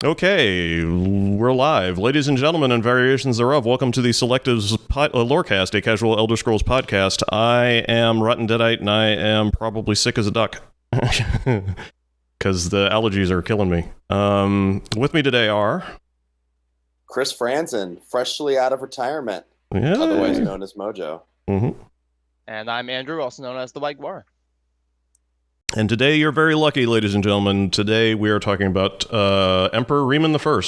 Okay, we're live. Ladies and gentlemen and variations thereof, welcome to the Selectives Lorecast, a casual Elder Scrolls podcast. I am Rotten Deadite, and I am probably sick as a duck. Because the allergies are killing me. With me today are... Chris Franzen, freshly out of retirement, Yay. otherwise known as Mojo. Mm-hmm. And I'm Andrew, also known as the White War. And today you're very lucky, ladies and gentlemen. Today we are talking about Emperor Riemann I,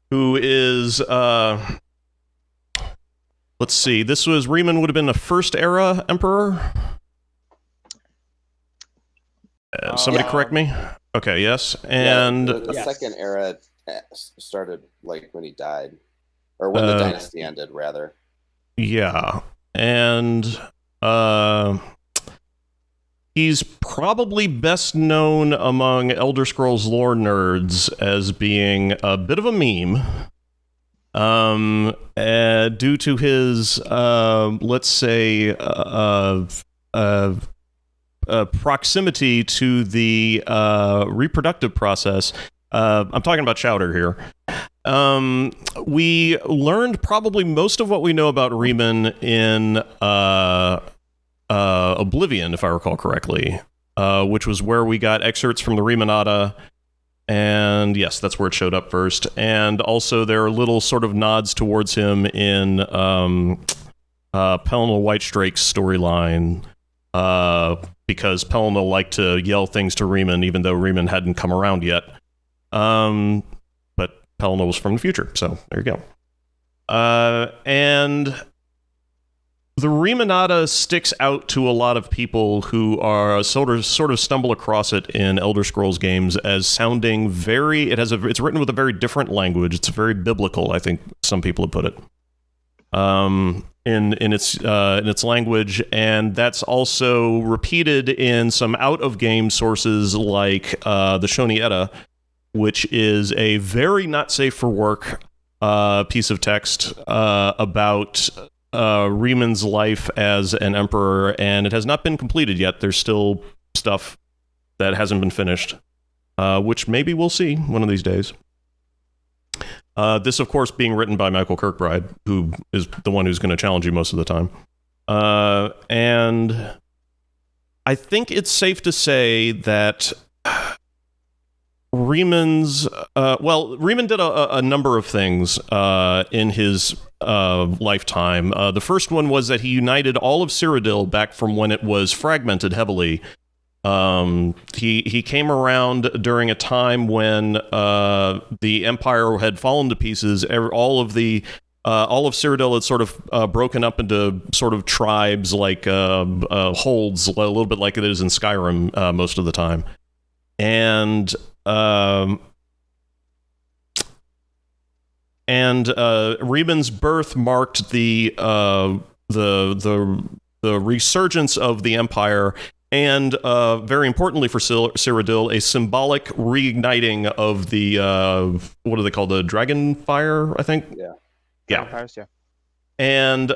who is... let's see, this was... Riemann would have been the first era emperor? Somebody correct me? Okay, yes. And... Yeah, the second era started like when he died. Or when the dynasty ended, rather. Yeah. And... he's probably best known among Elder Scrolls lore nerds as being a bit of a meme, due to his, let's say, proximity to the reproductive process. I'm talking about Chowder here. We learned probably most of what we know about Riemann in Oblivion, if I recall correctly, which was where we got excerpts from the Riemann, and yes, that's where it showed up first. And also there are little sort of nods towards him in Pelennor Whitestrake's storyline, because Pelennor liked to yell things to Riemann, even though Riemann hadn't come around yet. But Pelennor was from the future, so there you go. And... the Riemann sticks out to a lot of people who are sort of stumble across it in Elder Scrolls games as sounding very... It's written with a very different language. It's very biblical, I think some people have put it, in its language, and that's also repeated in some out of game sources like the Shoni Edda, which is a very not safe for work piece of text about Riemann's life as an emperor, and it has not been completed yet. There's still stuff that hasn't been finished, which maybe we'll see one of these days. This, of course, being written by Michael Kirkbride, who is the one who's going to challenge you most of the time. And I think it's safe to say that Riemann did a number of things in his lifetime. The first one was that he united all of Cyrodiil back from when it was fragmented heavily. He came around during a time when the Empire had fallen to pieces. All of Cyrodiil had sort of broken up into sort of tribes, like holds, a little bit like it is in Skyrim most of the time. And Riemann's birth marked the resurgence of the Empire, and very importantly for Cyrodiil, a symbolic reigniting of the what do they call, the dragon fire? I think. Yeah. Fires, yeah. And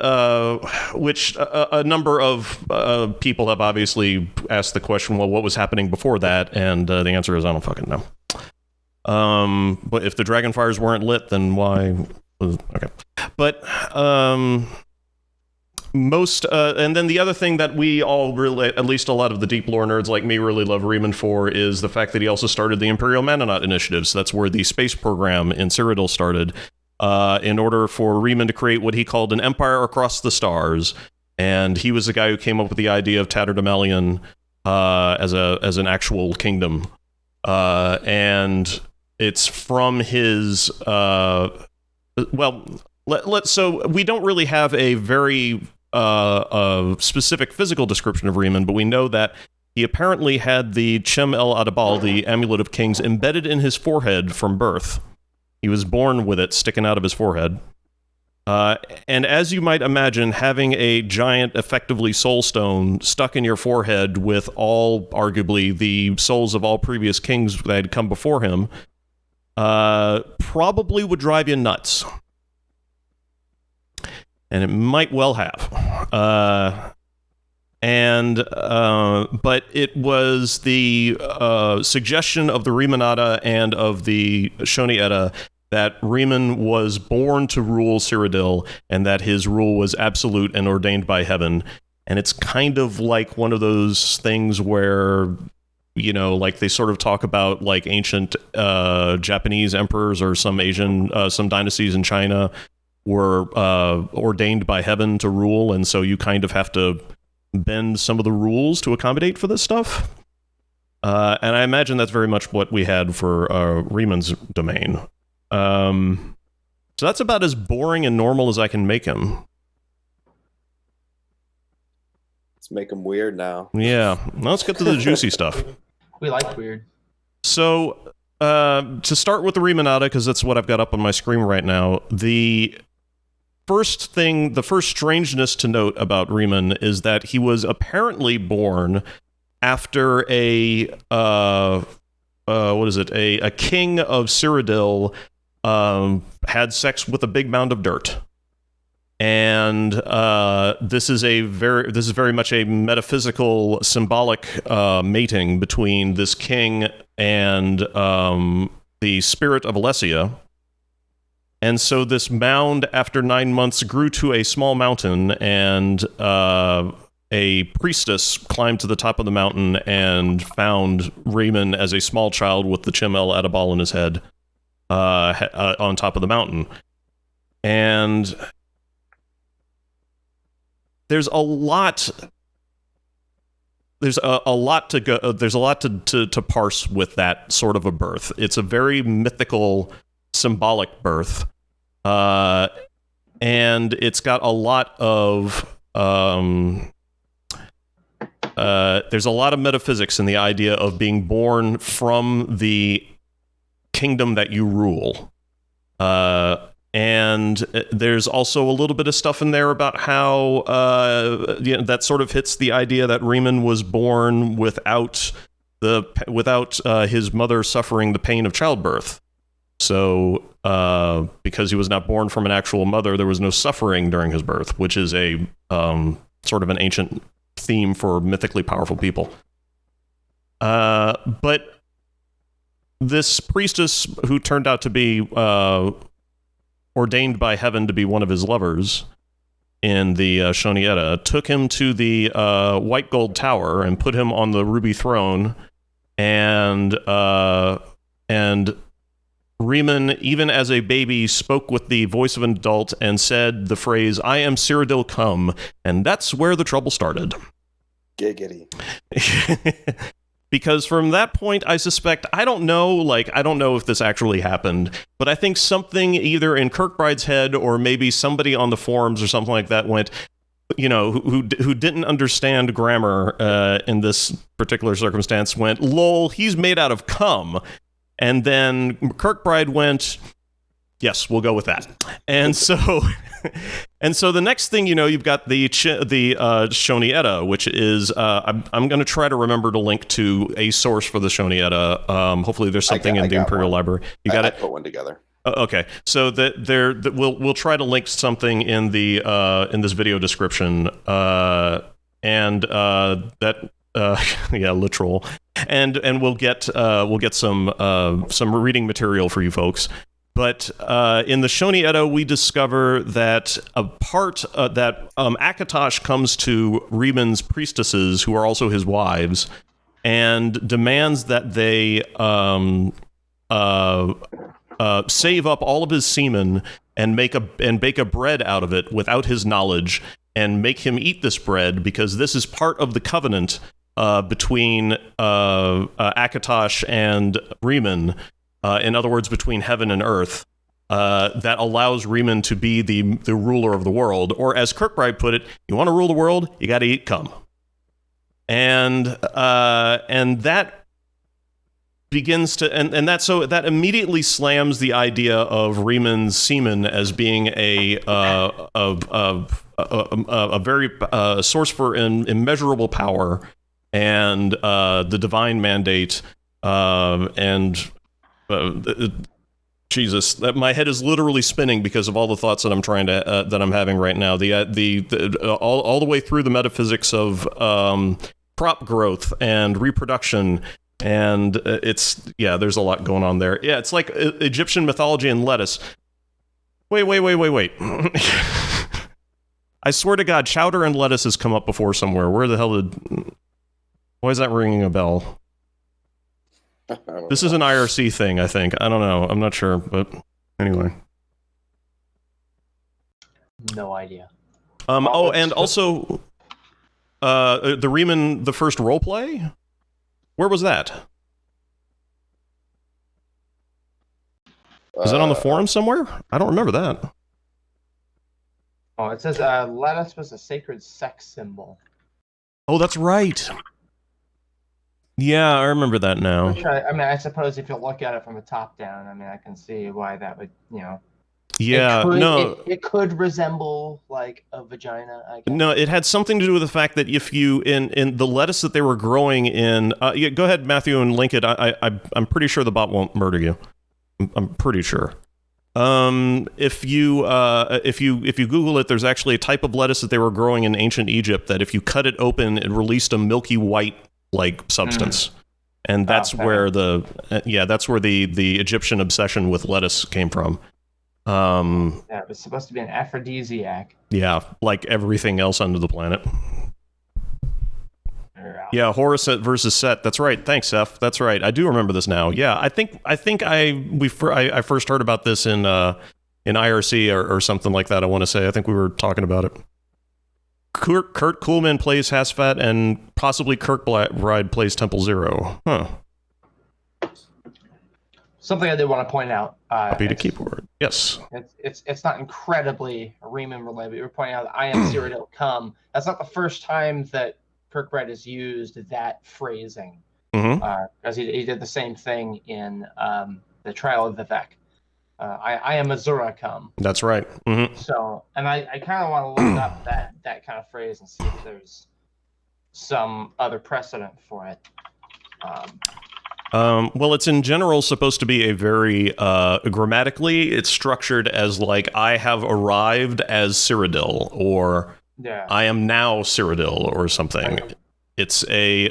which a number of people have obviously asked the question, well, what was happening before that? And the answer is, I don't fucking know. But if the dragon fires weren't lit, then why? Okay. But and then the other thing that we all really, at least a lot of the deep lore nerds like me, really love Riemann for is the fact that he also started the Imperial Mennonite initiative. So that's where the space program in Cyrodiil started, in order for Riemann to create what he called an empire across the stars. And he was the guy who came up with the idea of Tatterdemalion as an actual kingdom. And it's from his... so we don't really have a very specific physical description of Riemann, but we know that he apparently had the Chem El Adabal, the Amulet of Kings, embedded in his forehead from birth. He was born with it sticking out of his forehead. And as you might imagine, having a giant, effectively soul stone stuck in your forehead with all, arguably, the souls of all previous kings that had come before him, probably would drive you nuts. And it might well have. And but it was the suggestion of the Remanada and of the Shoni Edda that Riemann was born to rule Cyrodiil, and that his rule was absolute and ordained by heaven. And it's kind of like one of those things where, you know, like they sort of talk about like ancient Japanese emperors or some Asian, some dynasties in China were ordained by heaven to rule, and so you kind of have to bend some of the rules to accommodate for this stuff. And I imagine that's very much what we had for Riemann's domain. So that's about as boring and normal as I can make him. Let's make him weird now. Yeah, let's get to the juicy stuff. We like weird. So, to start with the Remanada, because that's what I've got up on my screen right now, the first strangeness to note about Riemann is that he was apparently born after a king of Cyrodiil had sex with a big mound of dirt. And this is very much a metaphysical, symbolic mating between this king and the spirit of Alessia. And so this mound, after 9 months, grew to a small mountain, and a priestess climbed to the top of the mountain and found Riemann as a small child with the Chimel at a ball in his head on top of the mountain. And there's a lot to parse with that sort of a birth. It's a very mythical, symbolic birth, and it's got a lot of there's a lot of metaphysics in the idea of being born from the kingdom that you rule. And there's also a little bit of stuff in there about how that sort of hits the idea that Riemann was born without his mother suffering the pain of childbirth. So because he was not born from an actual mother, there was no suffering during his birth, which is a sort of an ancient theme for mythically powerful people. But this priestess, who turned out to be ordained by heaven to be one of his lovers in the Shoni Edda, took him to the white gold tower and put him on the ruby throne, and Riemann, even as a baby, spoke with the voice of an adult and said the phrase, "I am Cyrodiil come," and that's where the trouble started. Giggity. Because from that point, I suspect, I don't know if this actually happened, but I think something either in Kirkbride's head or maybe somebody on the forums or something like that went, you know, who didn't understand grammar in this particular circumstance went, lol, he's made out of cum. And then Kirkbride went, yes, we'll go with that. And so the next thing you know, you've got the Shoni Edda, which is I'm going to try to remember to link to a source for the Shoni Edda. Hopefully there's something in the Imperial Library. You got it? I put one together. Okay, so we'll try to link something in the in this video description, and that yeah, literal, and we'll get some reading material for you folks. But in the Shoni Edda, we discover that a part that Akatosh comes to Riemann's priestesses, who are also his wives, and demands that they save up all of his semen and bake a bread out of it without his knowledge, and make him eat this bread, because this is part of the covenant between Akatosh and Riemann. In other words, between heaven and earth, that allows Riemann to be the ruler of the world. Or as Kirkbride put it, you want to rule the world, you got to eat cum. And that begins to that immediately slams the idea of Riemann's semen as being a very source for immeasurable power and the divine mandate, and Shoni Jesus, my head is literally spinning because of all the thoughts that I'm trying to that I'm having right now. All the way through the metaphysics of crop growth and reproduction, and there's a lot going on there. Yeah, it's like Egyptian mythology and lettuce. Wait. I swear to God, chowder and lettuce has come up before somewhere. Where the hell why is that ringing a bell? This is an IRC thing, I think. I don't know. I'm not sure, but anyway. No idea. And also, the Riemann, the first roleplay? Where was that? Is that on the forum somewhere? I don't remember that. Oh, it says lettuce was a sacred sex symbol. Oh, that's right. Yeah, I remember that now. Which I suppose if you look at it from the top down, I can see why that would, Yeah, it could resemble like a vagina, I guess. No, it had something to do with the fact that if you in the lettuce that they were growing in, go ahead, Matthew, and link it. I'm pretty sure the bot won't murder you. I'm pretty sure. If you Google it, there's actually a type of lettuce that they were growing in ancient Egypt that if you cut it open, it released a milky white substance, and that's where the Egyptian obsession with lettuce came from. It was supposed to be an aphrodisiac. Yeah, like everything else under the planet. Yeah, Horus versus Set. That's right. Thanks, Seth. That's right. I do remember this now. Yeah, I think I first heard about this in IRC or something like that. I want to say. I think we were talking about it. Kurt Kuhlman plays Hasfat, and possibly Kirkbride plays Temple Zero. Huh. Something I did want to point out. Copy to keyboard. Yes. It's not incredibly Riemann related, but you're pointing out that I am Cyrodiil come. That's not the first time that Kirkbride has used that phrasing. Because he did the same thing in the Trial of Vivek. I am Azura come. That's right. Mm-hmm. So, and I kind of want to look up that kind of phrase and see if there's some other precedent for it. Well, it's in general supposed to be a very grammatically, it's structured as like I have arrived as Cyrodiil, or I am now Cyrodiil, or something. It's a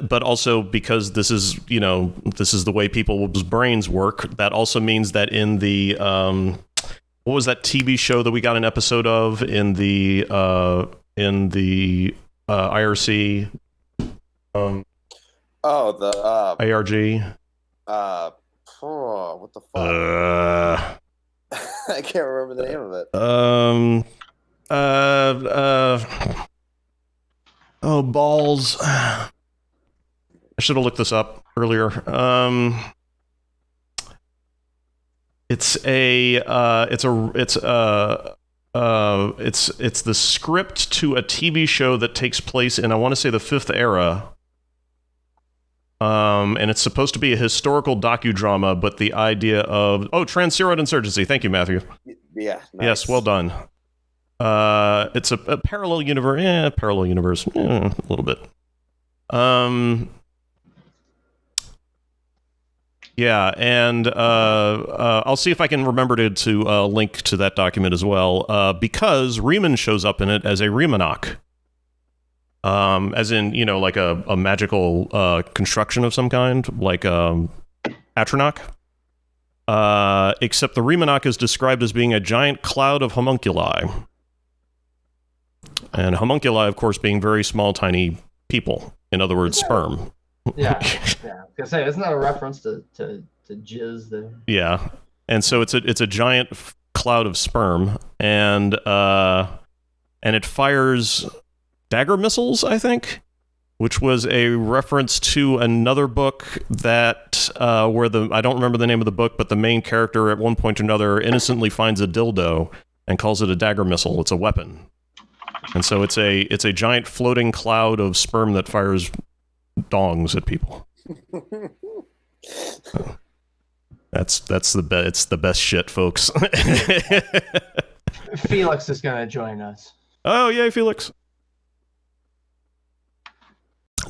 but also because this is the way people's brains work. That also means that in the what was that TV show that we got an episode of in the IRC? The ARG. What the fuck? I can't remember the name of it. Oh, balls. I should have looked this up earlier. It's the script to a TV show that takes place in, I want to say, the Fifth Era. And it's supposed to be a historical docudrama, but the idea of Trans-Cyrod Insurgency. Thank you, Matthew. Yeah. Nice. Yes, well done. It's a parallel universe. A little bit. Yeah, and I'll see if I can remember to link to that document as well, because Riemann shows up in it as a Riemannock. As in, like a magical construction of some kind, like Atronach. Except the Riemannock is described as being a giant cloud of homunculi. And homunculi, of course, being very small, tiny people. In other words, sperm. Yeah. I was gonna say, isn't that a reference to jizz there? Yeah. And so it's a giant cloud of sperm, and it fires dagger missiles, I think, which was a reference to another book that where I don't remember the name of the book, but the main character at one point or another innocently finds a dildo and calls it a dagger missile. It's a weapon. And so it's a giant floating cloud of sperm that fires dongs at people. It's the best shit, folks. Felix is gonna join us. Oh yay, Felix.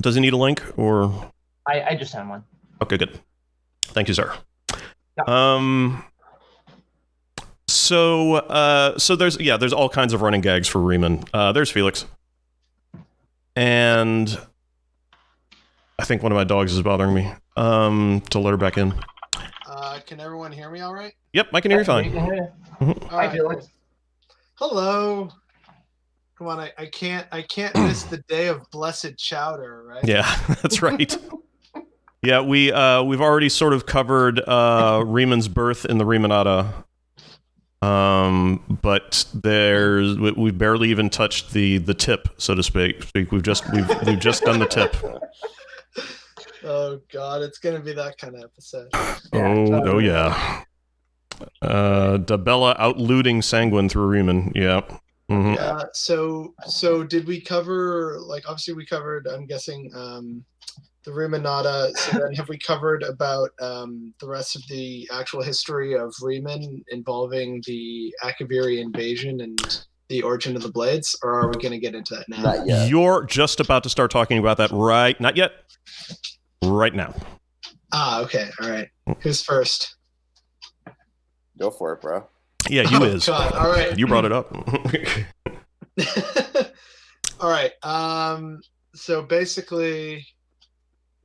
Does he need a link, or? I just sent one. Okay, good. Thank you, sir. Yeah. So there's all kinds of running gags for Riemann. There's Felix. And I think one of my dogs is bothering me. To let her back in. Can everyone hear me all right? Yep, I can hear you fine. All Hi, right. Felix. Hello. Come on, I can't miss the day of blessed chowder, right? Yeah, that's right. Yeah, we've already sort of covered Riemann's birth in the Riemannata. But we've barely even touched the tip, so to speak. We've just done the tip. Oh God, it's gonna be that kind of episode. Oh yeah. Dabella outlooting Sanguine through Riemann. Yeah. Mm-hmm. Yeah. So did we cover, like, obviously we covered, I'm guessing, the Riemannata. So then have we covered about the rest of the actual history of Riemann involving the Akaviri invasion and the origin of the blades, or are we going to get into that now? Not yet. You're just about to start talking about that right? Not yet. Right now. Okay. All right. Who's first? Go for it, bro. Yeah, you Oh, is. God. All right. You brought it up. All right. So basically,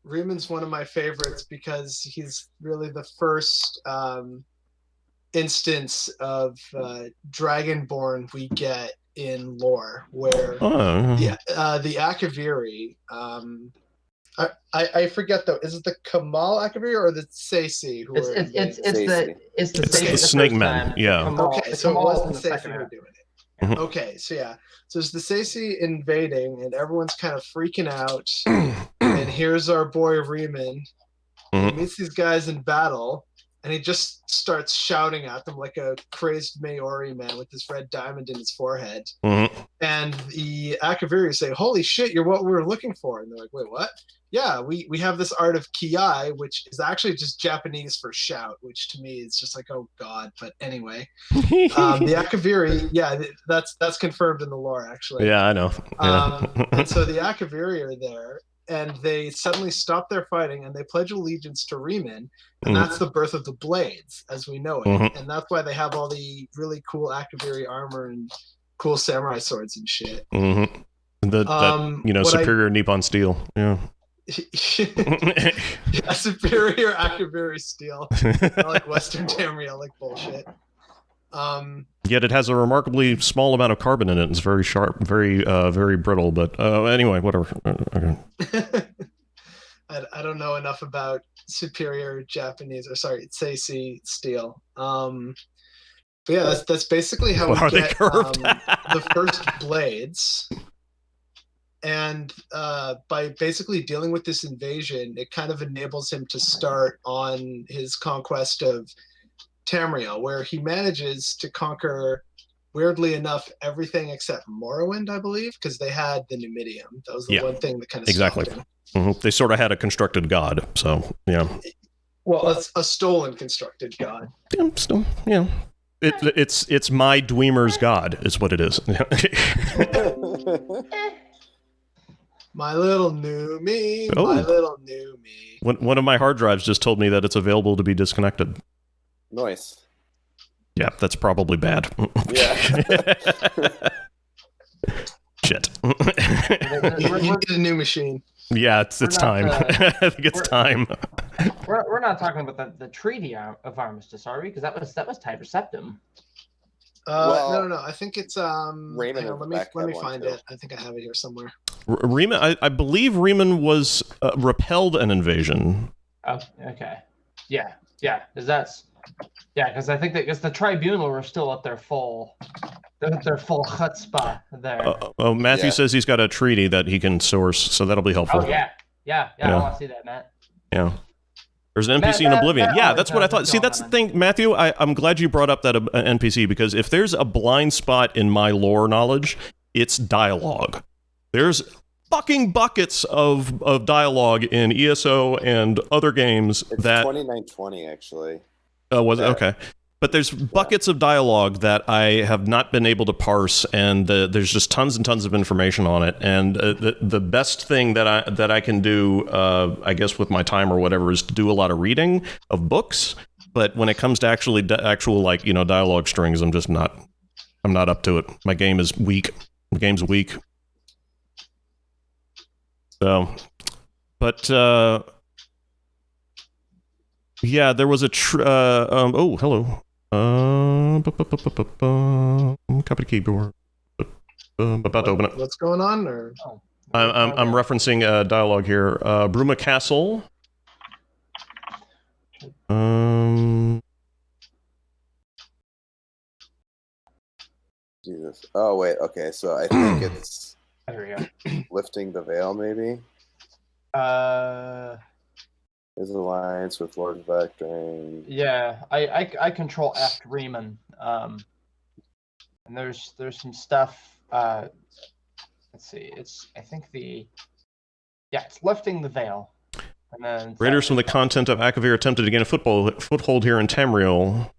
Riemann's one of my favorites because he's really the first instance of Dragonborn we get in lore, where the Akaviri. I forget though. Is it the Kamal Akaviri or the Seisi? It's the Snake Men. Yeah. Okay, so it wasn't the Seisi second who were half. doing it. Mhm. Okay, so yeah. So it's the Seisi invading, and everyone's kind of freaking out. And here's our boy Riemann. He meets these guys in battle, and he just starts shouting at them like a crazed Maori man with this red diamond in his forehead. Mm-hmm. And the Akaviri say, "Holy shit, you're what we were looking for." And they're like, "Wait, what?" Yeah, we have this art of kiai, which is actually just Japanese for shout, which to me is just like, oh God. But anyway, the Akaviri, yeah, that's confirmed in the lore, actually. Yeah, I know. Yeah. And so the Akaviri are there, and they suddenly stop their fighting, and they pledge allegiance to Riemann, and that's the birth of the blades, as we know it. And that's why they have all the really cool Akaviri armor and cool samurai swords and shit. That superior Nippon steel. Yeah. Yeah, superior Akaviri steel. I like Western Tamriel, like bullshit. Yet it has a remarkably small amount of carbon in it. It's very sharp, very brittle. But anyway, whatever. Okay. I don't know enough about superior Japanese, or sorry, Seisi steel. But yeah, that's basically how we get the first blades. And by basically dealing with this invasion, it kind of enables him to start on his conquest of Tamriel, where he manages to conquer, weirdly enough, everything except Morrowind, I believe, because they had the Numidium. That was the one thing that kind of stopped him. They sort of had a constructed god, so yeah. Well, it's a stolen constructed god. Yeah, still, yeah. It's my Dweemer's god, is what it is. My little new me, Oh. my little new me. One of my hard drives just told me that it's available to be disconnected. Nice. Yeah, that's probably bad. Yeah. Shit. You need a new machine. Yeah, it's time. I think it's time. We're not talking about the Treaty of Armistice, are we? Because that was Tiber Septim. No. I think it's Raymond. hang on, let me find it. I think I have it here somewhere. Riemann, I believe Riemann was repelled an invasion. Oh, okay. Yeah. Because I think that because the tribunal were still at their full chutzpah there. Matthew says he's got a treaty that he can source, so that'll be helpful. Oh yeah. I want to see that, Matt. Yeah. There's an NPC in Oblivion. Yeah, that's what I thought. See, that's the thing, Matthew. I'm glad you brought up that NPC, because if there's a blind spot in my lore knowledge, it's dialogue. There's fucking buckets of dialogue in ESO and other games It's that 2920 actually. was it? Okay. But there's buckets of dialogue that I have not been able to parse, and there's just tons and tons of information on it. And the best thing that I can do, I guess, with my time or whatever, is to do a lot of reading of books. But when it comes to actual like dialogue strings, I'm not up to it. My game is weak. My game's weak. So, but yeah, there was a oh, hello. Copy the keyboard. About to open it. What's going on? Or I'm referencing a dialogue here. Bruma Castle. Jesus. Oh wait. Okay. So I think it's There we go. lifting the veil. Maybe. His alliance with Lord Vectring. Yeah, I control F Riemann. And there's some stuff. Let's see. It's it's lifting the veil. And then Raiders from the content of Akavir attempted to gain a foothold here in Tamriel.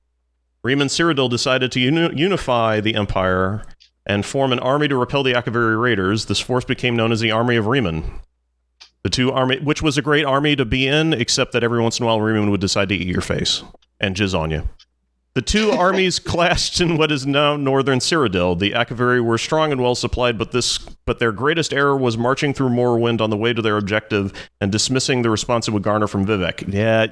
Reman the Cyrod decided to unify the Empire and form an army to repel the Akaviri raiders. This force became known as the Army of Raymond. The two army, which was a great army to be in, except that every once in a while Riemann would decide to eat your face and jizz on you. The two armies clashed in what is now northern Cyrodiil. The Akaviri were strong and well supplied, but their greatest error was marching through Morrowind on the way to their objective and dismissing the response it would garner from Vivek. Yeah.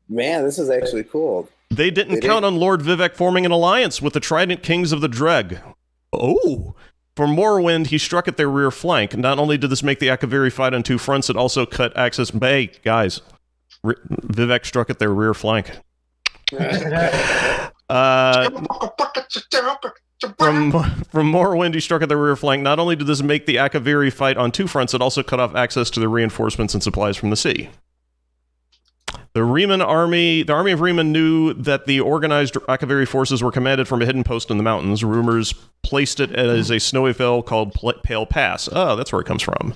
Man, this is actually cool. They didn't count on Lord Vivek forming an alliance with the Trident Kings of the Dreg. Oh. For Morrowind, he struck at their rear flank. Not only did this make the Akaviri fight on two fronts, it also cut access. Hey, guys, Vivek struck at their rear flank. From Morrowind, he struck at their rear flank. Not only did this make the Akaviri fight on two fronts, it also cut off access to the reinforcements and supplies from the sea. The Army of Riemann knew that the organized Akaviri forces were commanded from a hidden post in the mountains. Rumors placed it as a snowy vale called Pale Pass. Oh, that's where it comes from.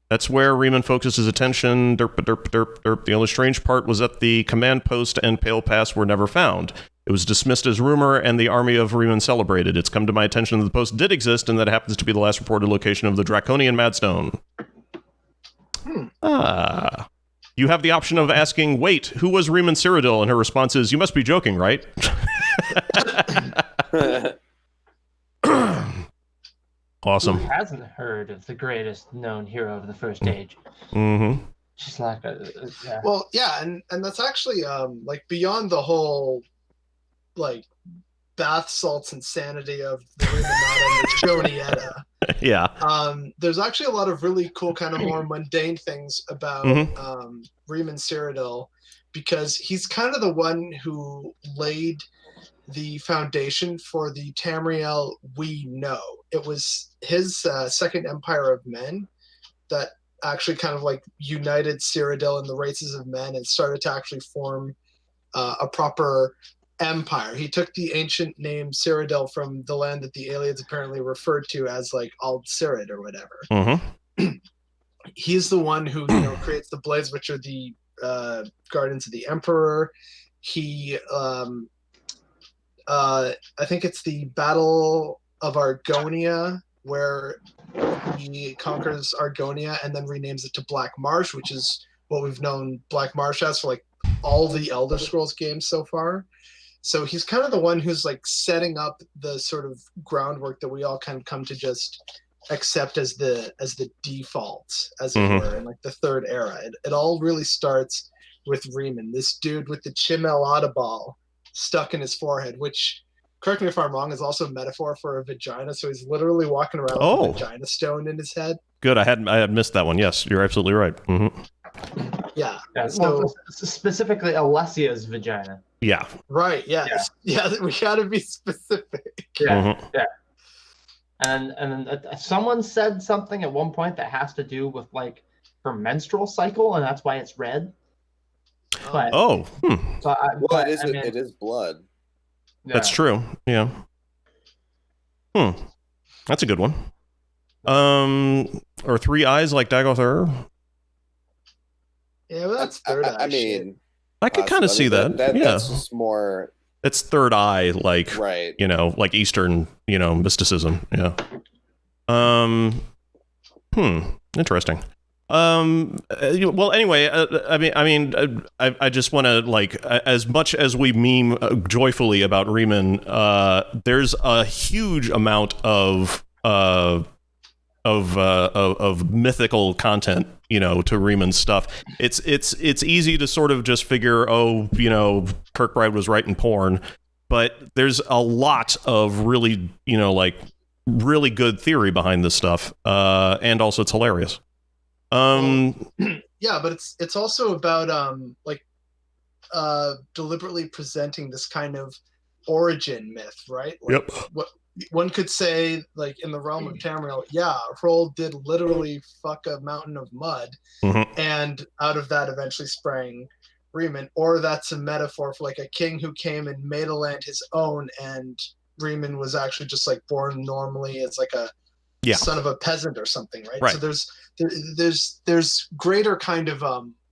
That's where Riemann focused his attention. Derp, derp, derp, derp. The only strange part was that the command post and Pale Pass were never found. It was dismissed as rumor, and the Army of Riemann celebrated. It's come to my attention that the post did exist, and that it happens to be the last reported location of the Draconian Madstone. You have the option of asking, wait, who was Reman the Cyrod? And her response is, you must be joking, right? Awesome. Who hasn't heard of the greatest known hero of the First Age? Mm-hmm. Just like yeah. Well, yeah, and that's actually like beyond the whole like bath salts insanity of the Riemann and the Jonietta. Yeah. There's actually a lot of really cool, kind of more mundane things about Riemann Cyrodiil, because he's kind of the one who laid the foundation for the Tamriel we know. It was his second Empire of Men that actually kind of like united Cyrodiil and the races of men and started to actually form a proper empire. He took the ancient name Cyrodiil from the land that the aliens apparently referred to as like Ald Cirid or whatever. He's the one who creates the blades, which are the guardians of the Emperor. He I think it's the Battle of Argonia where he conquers Argonia and then renames it to Black Marsh, which is what we've known Black Marsh as for like all the Elder Scrolls games so far. So he's kind of the one who's like setting up the sort of groundwork that we all kind of come to just accept as the default, as it were, in like the third era. It all really starts with Riemann, this dude with the Chimel Audibal stuck in his forehead, which, correct me if I'm wrong, is also a metaphor for a vagina. So he's literally walking around with a vagina stone in his head. Good. I had missed that one. Yes, you're absolutely right. Yeah. So specifically Alessia's vagina. Yeah. Right. Yeah. We gotta be specific. Yeah. And someone said something at one point that has to do with like her menstrual cycle, and that's why it's red. But, so it is blood. Yeah. That's true. Yeah. That's a good one. Or three eyes like Dagoth Ur? Yeah, well, that's third eye. I mean, I could kind of see that. Yeah, that's just more. It's third eye, like right. Like Eastern, mysticism. Yeah. Interesting. Well, anyway, I just want to, like, as much as we meme joyfully about Riemann, there's a huge amount of mythical content, to Riemann's stuff. It's easy to sort of just figure, Kirkbride was writing porn, but there's a lot of really, really good theory behind this stuff, and also it's hilarious. Yeah, but it's also about deliberately presenting this kind of origin myth, right? Yep. What one could say, like, in the realm of Tamriel, Hrold did literally fuck a mountain of mud, and out of that eventually sprang Riemann, or that's a metaphor for like a king who came and made a land his own, and Riemann was actually just like born normally as like a son of a peasant or something, right? So there's greater kind of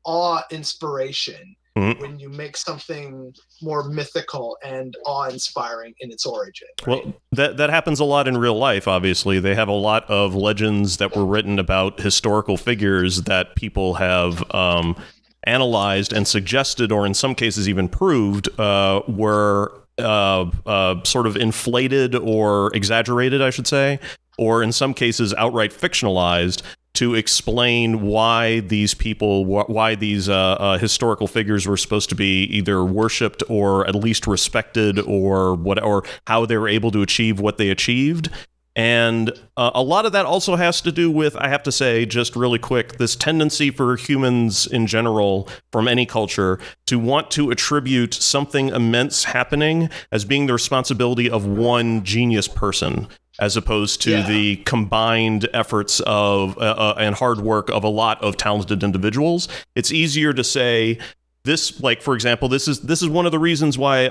awe inspiration when you make something more mythical and awe-inspiring in its origin. Right? Well, that happens a lot in real life, obviously. They have a lot of legends that were written about historical figures that people have analyzed and suggested, or in some cases even proved, were sort of inflated or exaggerated, I should say, or in some cases outright fictionalized, to explain why these people, why these historical figures were supposed to be either worshipped or at least respected, or how they were able to achieve what they achieved. And a lot of that also has to do with, I have to say, just really quick, this tendency for humans in general, from any culture, to want to attribute something immense happening as being the responsibility of one genius person, as opposed to the combined efforts of and hard work of a lot of talented individuals. It's easier to say this, like, for example, this is one of the reasons why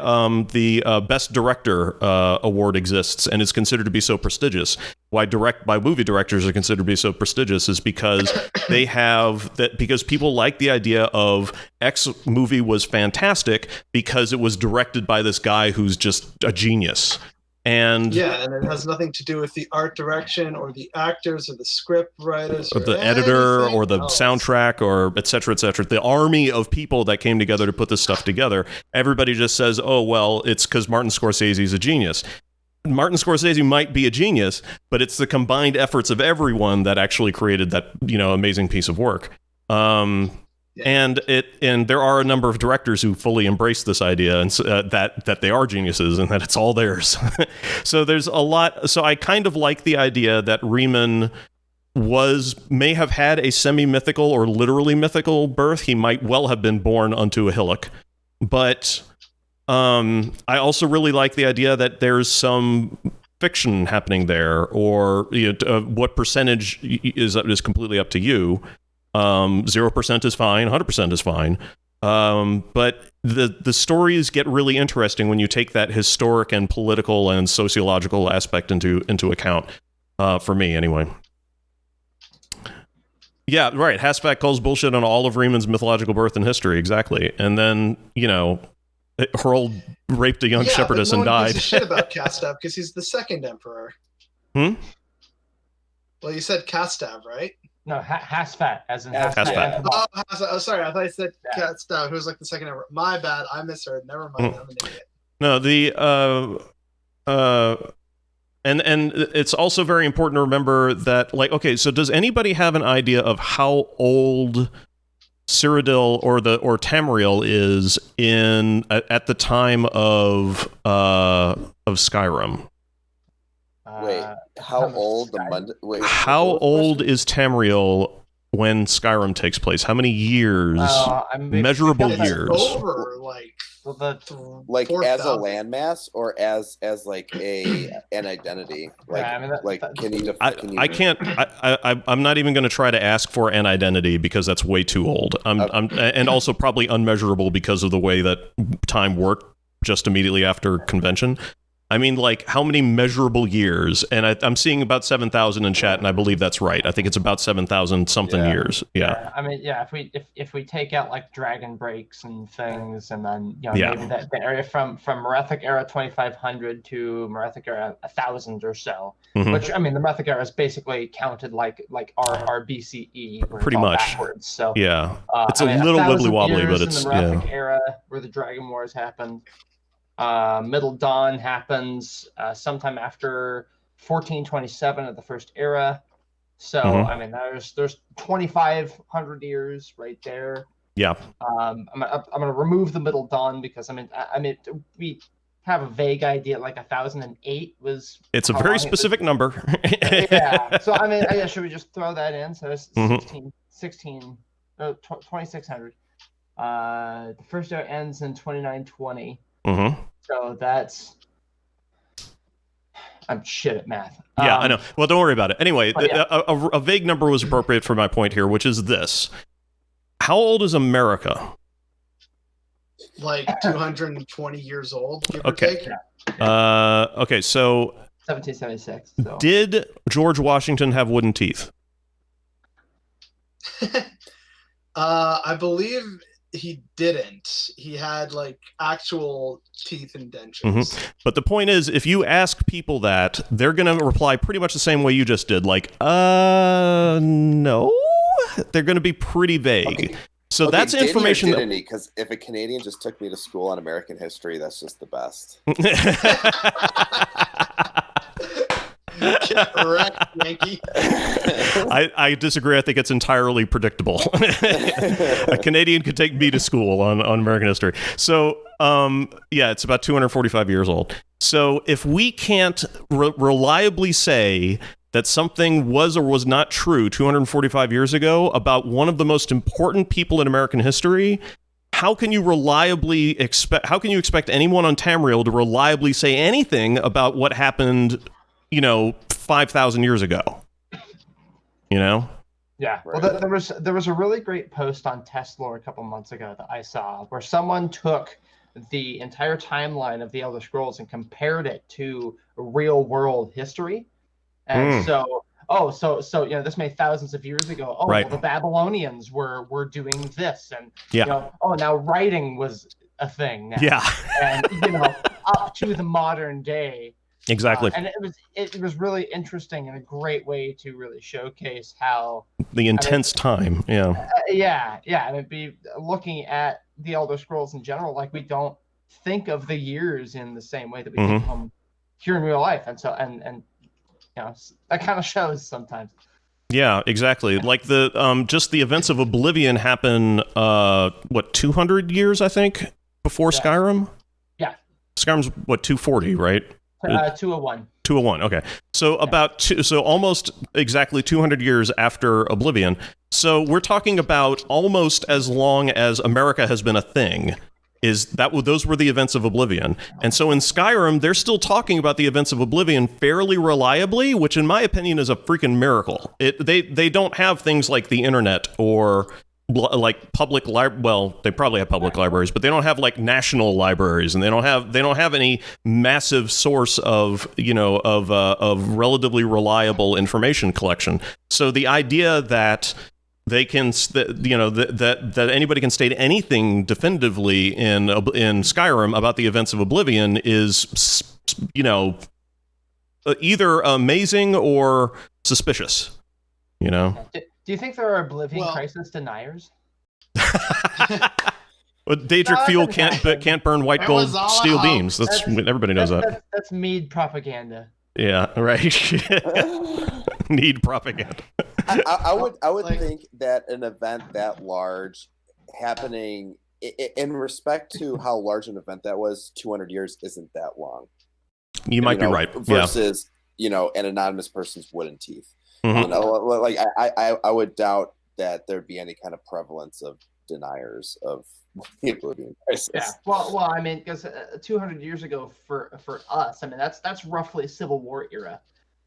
the Best Director award exists and is considered to be so prestigious. Why movie directors are considered to be so prestigious is because they have that, because people like the idea of X movie was fantastic because it was directed by this guy who's just a genius. And it has nothing to do with the art direction or the actors or the script writers or the editor or the soundtrack or et cetera, the army of people that came together to put this stuff together. Everybody just says, oh, well, it's because Martin Scorsese is a genius. Martin Scorsese might be a genius, but it's the combined efforts of everyone that actually created that, amazing piece of work. And there are a number of directors who fully embrace this idea and that they are geniuses and that it's all theirs. So there's a lot. So I kind of like the idea that Riemann may have had a semi-mythical or literally mythical birth. He might well have been born unto a hillock, but I also really like the idea that there's some fiction happening there, or what percentage is completely up to you. 0% is fine, 100% is fine. But the stories get really interesting when you take that historic and political and sociological aspect into account, for me anyway. Yeah, right. Hasfack calls bullshit on all of Riemann's mythological birth and history, exactly. And then, Hrold raped a young shepherdess and died. Gives a shit about Castav because he's the second emperor. Well, you said Castav, right? No, Hasfat, as in Hasfat. Oh, sorry. I thought you said Castav, who was like the second emperor. My bad. I misheard. Never mind. I'm an idiot. No, and it's also very important to remember that, like, okay, so does anybody have an idea of how old Cyrodiil or Tamriel is at the time of Skyrim? Wait, how old how old is Tamriel when Skyrim takes place? How many years? Measurable years. Over like as a landmass or as like an identity. Can you? I can't. I'm not even going to try to ask for an identity because that's way too old. And also probably unmeasurable because of the way that time worked just immediately after convention. I mean, like, how many measurable years? And I'm seeing about 7,000 in chat, and I believe that's right. I think it's about 7,000 something years. Yeah. I mean, if we take out like dragon breaks and things, and then maybe the area from Merethic era 2500 to Merethic era 1000 or so, which I mean the Merethic era is basically counted like our BCE, pretty much backwards. So it's a little wibbly wobbly, but it's in the Merethic era where the Dragon Wars happened. Middle Dawn happens sometime after 1427 of the First Era. So I mean, there's 2,500 years right there. Yeah. I'm gonna remove the Middle Dawn because I mean we have a vague idea like 1008 was. It's a very specific number. Yeah. So I mean, should we just throw that in? So it's 2600. The First Era ends in 2920. So that's. I'm shit at math. Yeah, I know. Well, don't worry about it. Anyway, a vague number was appropriate for my point here, which is this. How old is America? Like 220 years old, give or take. Okay, so 1776. So. Did George Washington have wooden teeth? I believe he didn't. He had like actual teeth and dentures. But the point is, if you ask people that, they're going to reply pretty much the same way you just did. Like, no. They're going to be pretty vague. Okay. So that's information. Because if a Canadian just took me to school on American history, that's just the best. Correct, Yankee. I disagree. I think it's entirely predictable. A Canadian could take me to school on American history. So, it's about 245 years old. So if we can't reliably say that something was or was not true 245 years ago about one of the most important people in American history, how can you expect anyone on Tamriel to reliably say anything about what happened 5,000 years ago? Yeah. Well, there was a really great post on Testlore a couple months ago that I saw where someone took the entire timeline of the Elder Scrolls and compared it to real world history. And so this made thousands of years ago. Well, the Babylonians were doing this, and now writing was a thing now. Yeah. And up to the modern day. Exactly. And it was really interesting and a great way to really showcase how the intense time. Yeah. And it'd be looking at the Elder Scrolls in general, like we don't think of the years in the same way that we think of them here in real life, and so and that kind of shows sometimes. Yeah, exactly. Like the just the events of Oblivion happen 200 years I think before Skyrim? Yeah. Skyrim's 240, right? 201. 201. Okay. So almost exactly 200 years after Oblivion. So we're talking about almost as long as America has been a thing. Those were the events of Oblivion. And so in Skyrim, they're still talking about the events of Oblivion fairly reliably, which in my opinion is a freaking miracle. They don't have things like the internet or like public they probably have public libraries, but they don't have like national libraries, and they don't have any massive source of relatively reliable information collection. So the idea that they can that anybody can state anything definitively in Skyrim about the events of Oblivion is either amazing or suspicious. Do you think there are Oblivion Crisis deniers? Well, Daedric fuel can't burn white gold steel beams. That's everybody knows that. That's Mead propaganda. Yeah, right. Need propaganda. I would think that an event that large happening in respect to how large an event that was, 200 years isn't that long. You might be right. Versus an anonymous person's wooden teeth. Like I would doubt that there'd be any kind of prevalence of deniers of the Oblivion Crisis. Yeah. Well, I mean, because 200 years ago for us, I mean that's roughly Civil War era,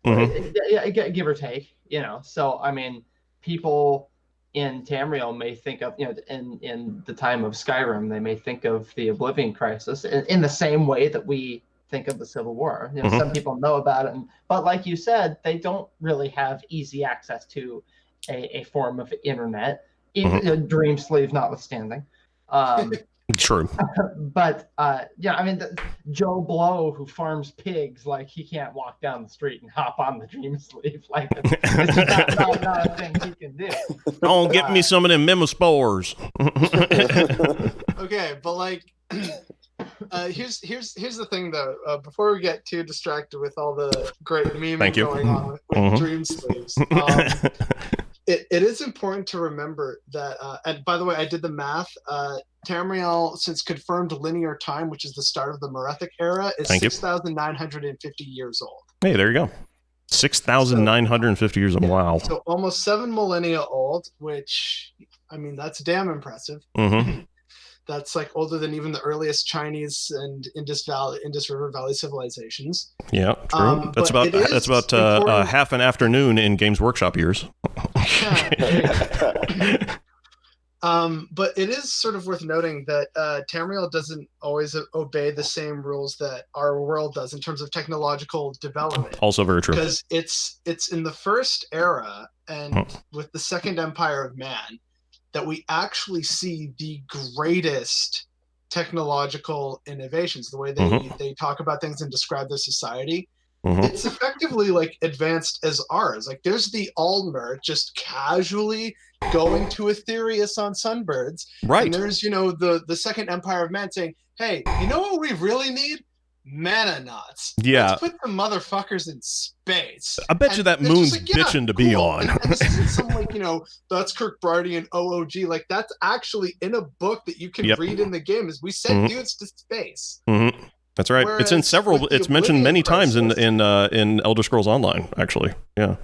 give or take. So I mean, people in Tamriel may think of in the time of Skyrim, they may think of the Oblivion Crisis in the same way that we think of the Civil War. Some people know about it, but like you said, they don't really have easy access to a form of internet, Dream Sleeve notwithstanding. True. But yeah, I mean, Joe Blow, who farms pigs, like he can't walk down the street and hop on the Dream Sleeve. Like it's just not a thing he can do. Oh, get me some of them memospores. Okay, but like, here's the thing though. Before we get too distracted with all the great memeing going on with Dream Sleeves, it is important to remember that. And by the way, I did the math. Tamriel, since confirmed linear time, which is the start of the Merethic era, is 6,950 years old. Hey, there you go. 6,950 years old. Wow. So almost 7 millennia old, which, I mean, that's damn impressive. That's like older than even the earliest Chinese and Indus River Valley civilizations. Yeah, true. That's about half an afternoon in Games Workshop years. But it is sort of worth noting that Tamriel doesn't always obey the same rules that our world does in terms of technological development. Also very true. Because it's in the first era and with the Second Empire of Man that we actually see the greatest technological innovations, the way they talk about things and describe their society. It's effectively like advanced as ours. Like there's the Aldmer just casually going to Aetherius on sunbirds. Right. And there's, the Second Empire of Man saying, hey, you know what we really need? Mennonites. Yeah. Let's put the motherfuckers in space. I bet you that moon's bitching to be on. And this isn't some that's Kirkbride OOG. Like that's actually in a book that you can read in the game is we send dudes to space. That's right. Whereas it's in several. It's mentioned many times in Elder Scrolls Online. Actually, yeah.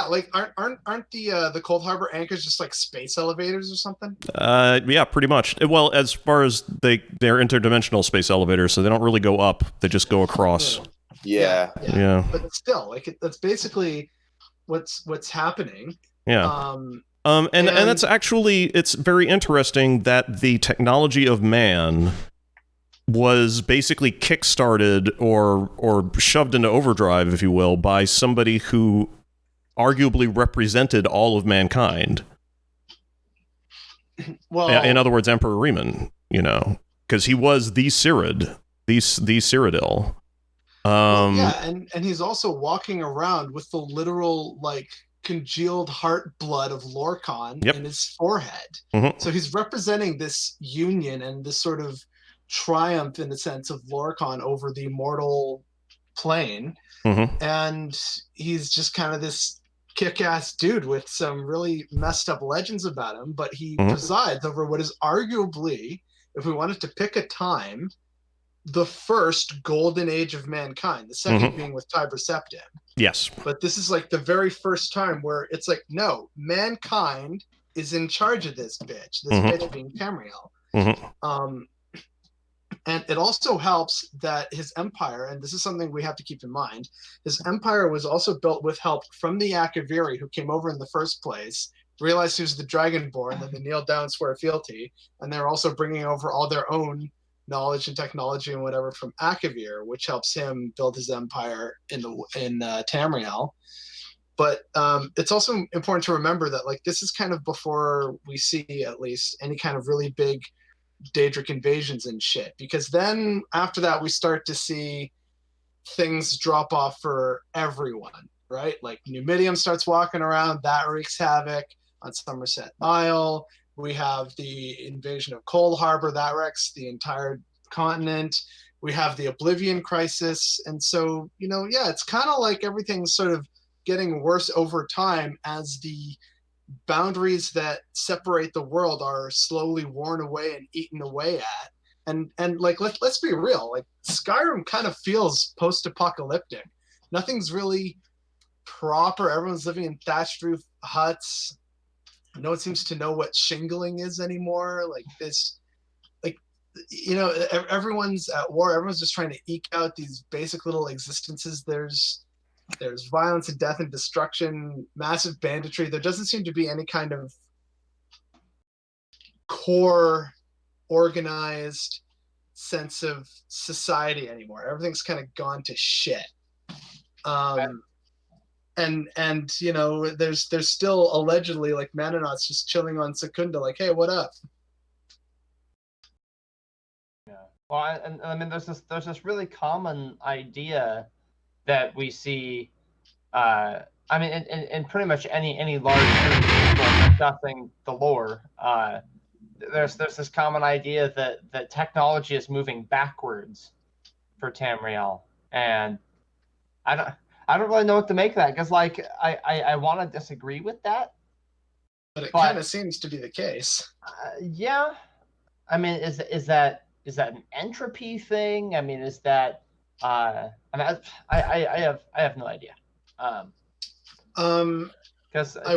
Like aren't the Cold Harbor anchors just like space elevators or something? Yeah, pretty much. Well, as far as they're interdimensional space elevators, so they don't really go up; they just go across. Yeah. But still, like that's basically what's happening. Yeah. And that's actually, it's very interesting that the technology of man was basically kickstarted or shoved into overdrive, if you will, by somebody who arguably represented all of mankind. Well, in other words, Emperor Riemann, because he was the Cyrod, the Cyrodiil. And he's also walking around with the literal congealed heart blood of Lorcan in his forehead. So he's representing this union and this sort of triumph in the sense of Lorcan over the mortal plane. And he's just kind of this kick-ass dude with some really messed up legends about him, but he presides over what is arguably, if we wanted to pick a time, the first golden age of mankind, the second being with Tiber Septim. Yes. But this is like the very first time where it's like, no, mankind is in charge of this bitch, bitch being Tamriel. And it also helps that his empire, and this is something we have to keep in mind, his empire was also built with help from the Akaviri, who came over in the first place, realized he was the Dragonborn, then they kneeled down and swear fealty, and they're also bringing over all their own knowledge and technology and whatever from Akavir, which helps him build his empire in Tamriel. But it's also important to remember that this is kind of before we see at least any kind of really big Daedric invasions and shit, because then after that we start to see things drop off for everyone, right? Like Numidium starts walking around, that wreaks havoc on Somerset Isle. We have the invasion of Cold Harbor, that wrecks the entire continent. We have the Oblivion Crisis, and so it's kind of like everything's sort of getting worse over time as the boundaries that separate the world are slowly worn away and eaten away at. And let's be real, Skyrim kind of feels post-apocalyptic. Nothing's really proper. Everyone's living in thatched roof huts. No one seems to know what shingling is anymore. Everyone's at war. Everyone's just trying to eke out these basic little existences. There's violence and death and destruction, massive banditry. There doesn't seem to be any kind of core, organized sense of society anymore. Everything's kind of gone to shit. And you know, there's still allegedly like Mennonites just chilling on Secunda, like, hey, what up? Yeah. Well, and I mean, there's this really common idea that we see. I mean, in pretty much any large group of people discussing the lore, there's this common idea that technology is moving backwards for Tamriel, and I don't really know what to make of that, because like I want to disagree with that, but it kind of seems to be the case. Yeah, I mean, is that an entropy thing? I mean, is that I mean, I have no idea. Because I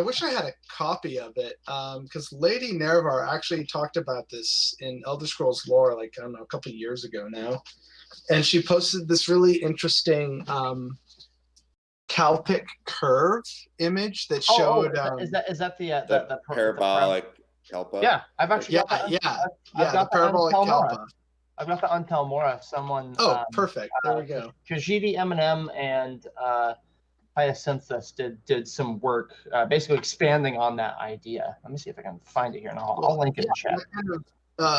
wish I had a copy of it. Because Lady Nervar actually talked about this in Elder Scrolls lore, like, I don't know, a couple of years ago now, and she posted this really interesting Calpic curve image that showed. Is that the parabolic Kalpa? Yeah, I've actually the parabolic Kalpa. I've got the Untel Mora. Someone. Oh, perfect. There we go. Khajiit Eminem and Hyacinthus did some work, basically expanding on that idea. Let me see if I can find it here, and I'll link it in chat. That kind of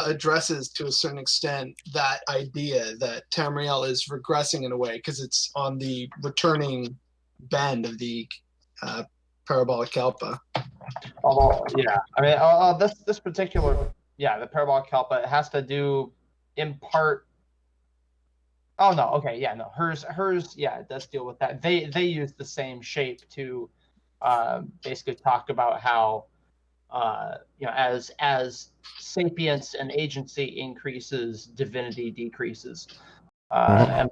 addresses to a certain extent that idea that Tamriel is regressing in a way, because it's on the returning bend of the parabolic Kalpa. Although, yeah, I mean, this particular, the parabolic Kalpa, it has to do in part. Oh no, okay, yeah, no, hers, yeah, it does deal with that. They use the same shape to basically talk about how you know, as sapience and agency increases, divinity decreases, and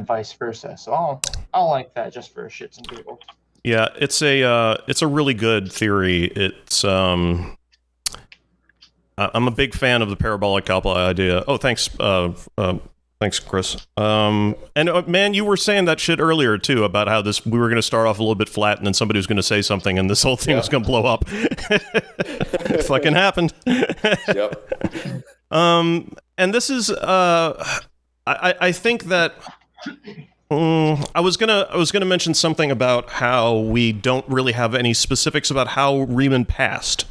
vice versa. So I'll like that just for shits and giggles. Yeah, it's a really good theory. It's I'm a big fan of the parabolic Kalpa idea. Oh, thanks. Thanks, Chris. And man, you were saying that shit earlier too about how we were going to start off a little bit flat, and then somebody was going to say something, and this whole thing was going to blow up. It fucking happened. Yep. And this is I think that I was gonna mention something about how we don't really have any specifics about how Riemann passed.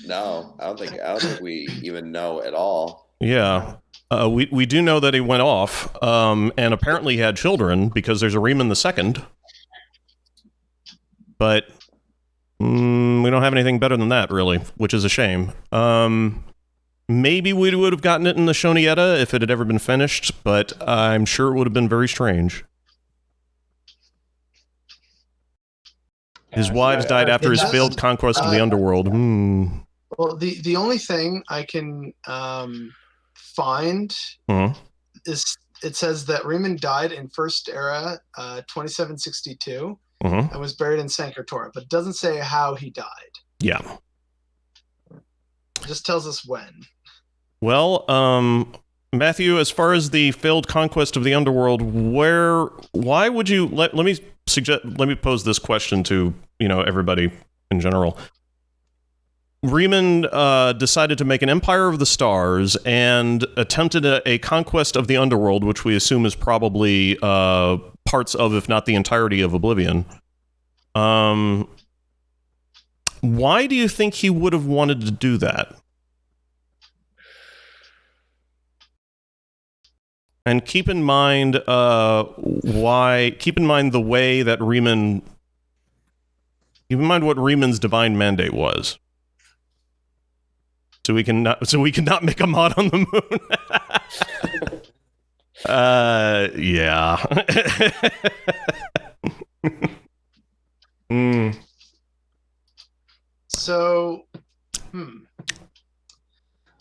No, I don't think we even know at all. Yeah. We do know that he went off, and apparently he had children, because there's a Reman the Second. But we don't have anything better than that, really, which is a shame. Maybe we would have gotten it in the Shoni Edda if it had ever been finished, but I'm sure it would have been very strange. His wives died after his failed conquest of the underworld. Well, the only thing I can find is it says that Riemann died in First Era 2762 and was buried in Sankar-Tora, but it doesn't say how he died. Yeah. It just tells us when. Well, Matthew, as far as the failed conquest of the underworld, why would you let me pose this question to, you know, everybody in general. Riemann decided to make an Empire of the Stars and attempted a conquest of the underworld, which we assume is probably parts of, if not the entirety of, Oblivion. Why do you think he would have wanted to do that? And keep in mind the way that Riemann. Keep in mind what Riemann's divine mandate was. So we can not make a mod on the moon. Yeah. So,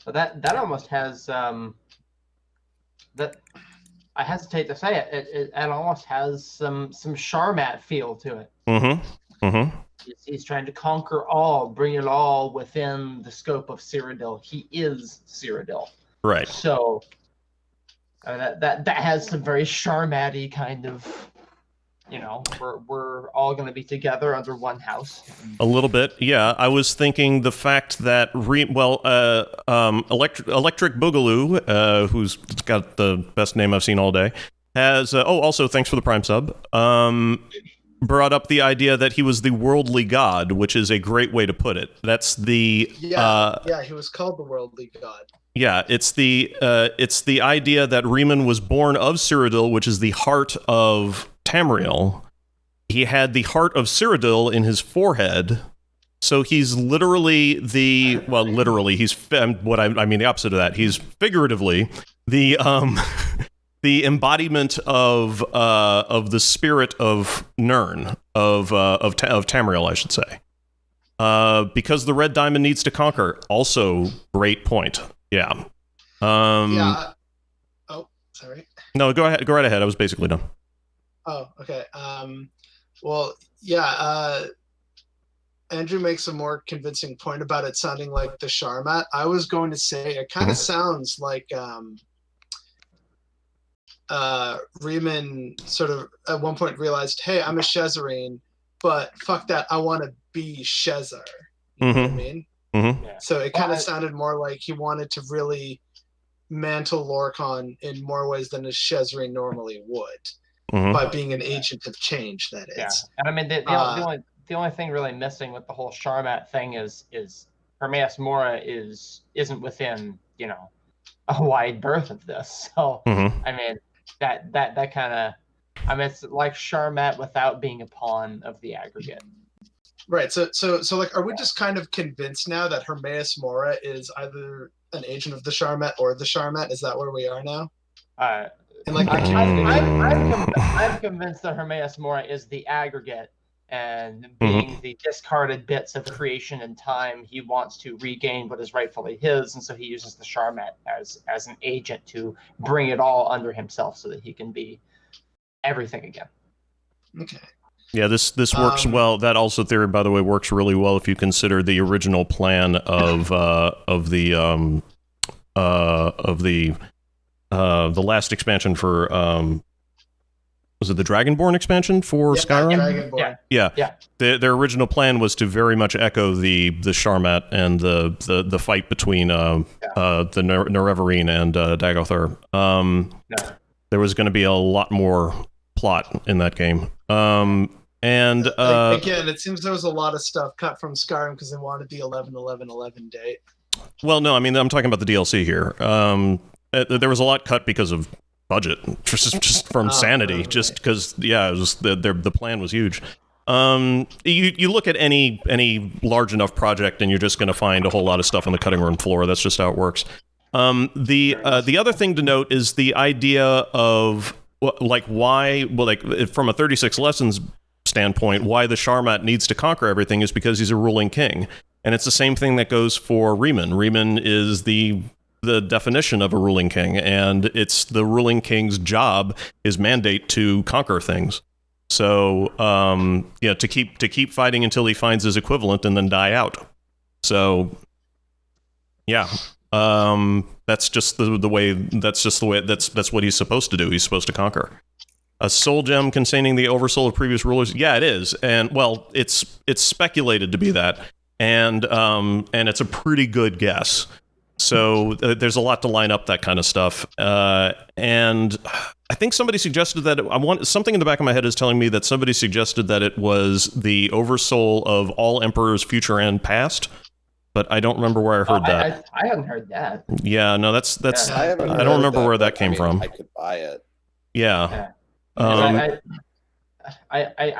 But that almost has that. I hesitate to say it. It almost has some Sharmat feel to it. He's trying to conquer all, bring it all within the scope of Cyrodiil. He is Cyrodiil. Right. So that has some very Sharmat-y kind of, we're all going to be together under one house. A little bit, yeah. I was thinking the fact that Electric Boogaloo, who's got the best name I've seen all day, has also thanks for the Prime sub. Brought up the idea that he was the worldly god, which is a great way to put it. That's the he was called the worldly god. Yeah, it's the idea that Riemann was born of Cyrodiil, which is the heart of Tamriel. He had the heart of Cyrodiil in his forehead, so he's literally he's the opposite of that. He's figuratively the the embodiment of the spirit of Nirn, of Tamriel, I should say. Because the red diamond needs to conquer. Also, great point. Yeah. Oh, sorry. No, go ahead. Go right ahead. I was basically done. Oh, okay. Andrew makes a more convincing point about it sounding like the Sharmat. I was going to say it kind of sounds like Riemann sort of at one point realized, hey, I'm a Shezarene, but fuck that, I want to be Shezar. You know what I mean? Mm-hmm. Yeah. So it kind of sounded more like he wanted to really mantle Lorcan in more ways than a Shezarene normally would, by being an agent of change, that is. Yeah, and I mean, the only thing really missing with the whole Sharmat thing is Hermaeus Mora isn't within, a wide berth of this. So, I mean, that kind of, it's like Sharmat without being a pawn of the aggregate. Right. So like, are we just kind of convinced now that Hermaeus Mora is either an agent of the Sharmat or the Sharmat? Is that where we are now? I'm convinced that Hermaeus Mora is the aggregate, and being the discarded bits of creation and time, he wants to regain what is rightfully his, and so he uses the Sharmat as an agent to bring it all under himself so that he can be everything again. Okay. Yeah, this works well. That also theory, by the way, works really well if you consider the original plan of the last expansion for was it the Dragonborn expansion for Skyrim? Dragonborn. Yeah. Their original plan was to very much echo the Sharmat and the fight between the Nerevarine and Dagothar. There was going to be a lot more plot in that game. Again, it seems there was a lot of stuff cut from Skyrim because they wanted the 11/11/11 date. Well, no, I mean, I'm talking about the DLC here. There was a lot cut because of budget, just from sanity, right. Just because, it was the plan was huge. You look at any large enough project, and you're just going to find a whole lot of stuff on the cutting room floor. That's just how it works. The other thing to note is the idea of why, from a 36 lessons standpoint, why the Sharmat needs to conquer everything is because he's a ruling king. And it's the same thing that goes for Riemann. Riemann is the definition of a ruling king, and it's the ruling king's job, his mandate, to conquer things. So, to keep fighting until he finds his equivalent and then die out. So, yeah. That's just the way. That's what he's supposed to do. He's supposed to conquer. A soul gem containing the oversoul of previous rulers. Yeah, it is, and well, it's speculated to be that, and it's a pretty good guess. So there's a lot to line up that kind of stuff, and I think somebody suggested that something in the back of my head is telling me that somebody suggested that it was the oversoul of all emperors, future and past. But I don't remember where I heard that. I hadn't heard that. Yeah, no, that's. I don't remember where that came from. I could buy it. Yeah. I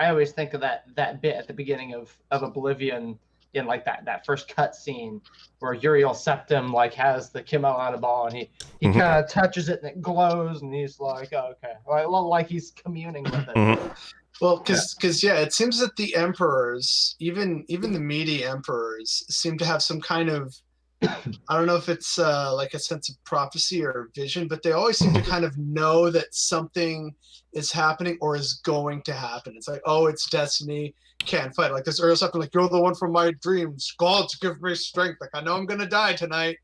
always think of that bit at the beginning of Oblivion, in like that first cut scene where Uriel Septim has the Kimmelada ball, and he kind of touches it and it glows, and he's like, oh, okay, like he's communing with it. Well, because it seems that the emperors, even the meaty emperors, seem to have some kind of, I don't know if it's like a sense of prophecy or vision, but they always seem to kind of know that something is happening or is going to happen. It's like, oh, it's destiny, can't fight. Like this earlier something like, you're the one from my dreams, gods give me strength. Like, I know I'm gonna die tonight.